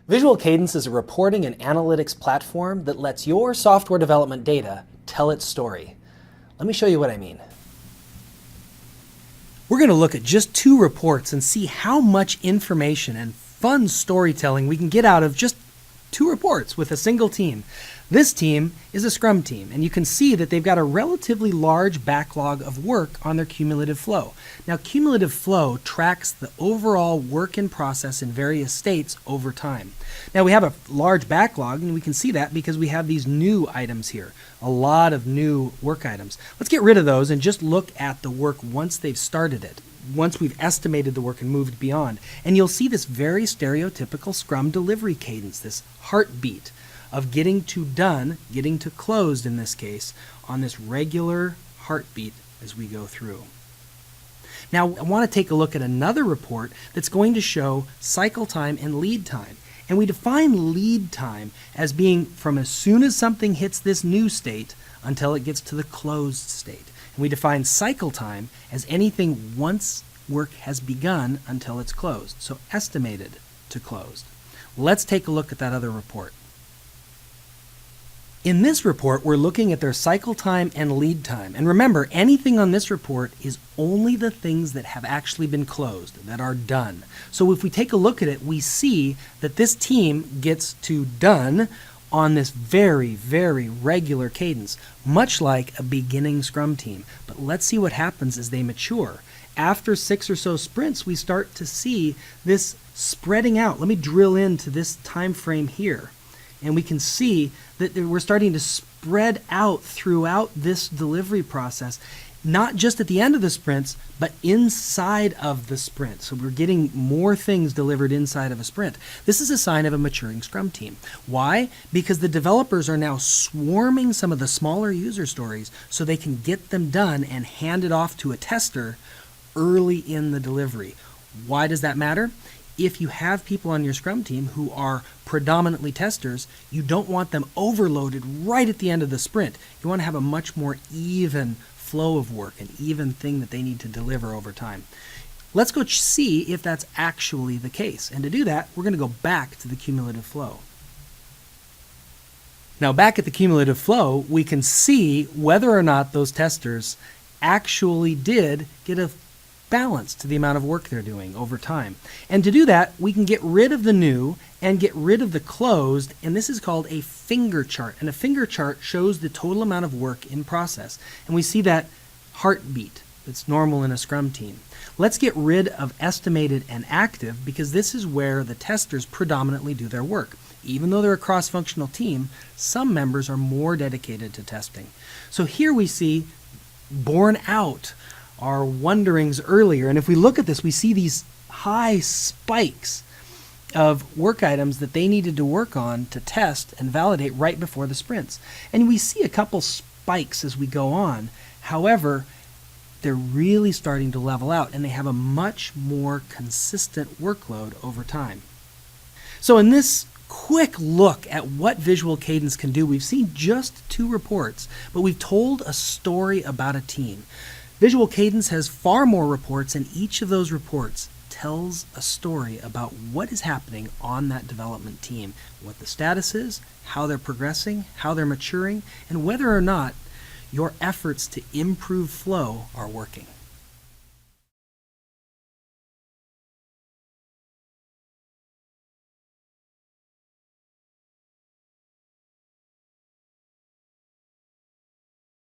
Visual Cadence is a reporting and analytics platform that lets your software development data tell its story. Let me show you what I mean. We're going to look at just 2 reports and see how much information and fun storytelling we can get out of just 2 reports with a single team. This team is a Scrum team, and you can see that they've got a relatively large backlog of work on their cumulative flow. Now, cumulative flow tracks the overall work in process in various states over time. Now, we have a large backlog, and we can see that because we have these new items here, a lot of new work items. Let's get rid of those and just look at the work once they've started it, once we've estimated the work and moved beyond. And you'll see this very stereotypical Scrum delivery cadence, this heartbeat of getting to done, getting to closed in this case, on this regular heartbeat as we go through. Now, I want to take a look at another report that's going to show cycle time and lead time. And we define lead time as being from as soon as something hits this new state until it gets to the closed state. And we define cycle time as anything once work has begun until it's closed, so estimated to closed. Let's take a look at that other report. In this report, we're looking at their cycle time and lead time. And remember, anything on this report is only the things that have actually been closed, that are done. So if we take a look at it, we see that this team gets to done on this very, very regular cadence, much like a beginning Scrum team. But let's see what happens as they mature. After 6 or so sprints, we start to see this spreading out. Let me drill into this time frame here. And we can see that we're starting to spread out throughout this delivery process, not just at the end of the sprints, but inside of the sprint. So we're getting more things delivered inside of a sprint. This is a sign of a maturing Scrum team. Why? Because the developers are now swarming some of the smaller user stories so they can get them done and hand it off to a tester early in the delivery. Why does that matter? If you have people on your Scrum team who are predominantly testers, you don't want them overloaded right at the end of the sprint. You want to have a much more even flow of work, an even thing that they need to deliver over time. Let's go see if that's actually the case. And to do that, we're going to go back to the cumulative flow. Now, back at the cumulative flow, we can see whether or not those testers actually did get a balance to the amount of work they're doing over time. And to do that, we can get rid of the new and get rid of the closed, and this is called a finger chart. And a finger chart shows the total amount of work in process. And we see that heartbeat that's normal in a Scrum team. Let's get rid of estimated and active because this is where the testers predominantly do their work. Even though they're a cross-functional team, some members are more dedicated to testing. So here we see borne out our wonderings earlier. And if we look at this, we see these high spikes of work items that they needed to work on to test and validate right before the sprints. And we see a couple spikes as we go on. However, they're really starting to level out and they have a much more consistent workload over time. So in this quick look at what Visual Cadence can do, we've seen just 2 reports, but we've told a story about a team. Visual Cadence has far more reports, and each of those reports tells a story about what is happening on that development team, what the status is, how they're progressing, how they're maturing, and whether or not your efforts to improve flow are working.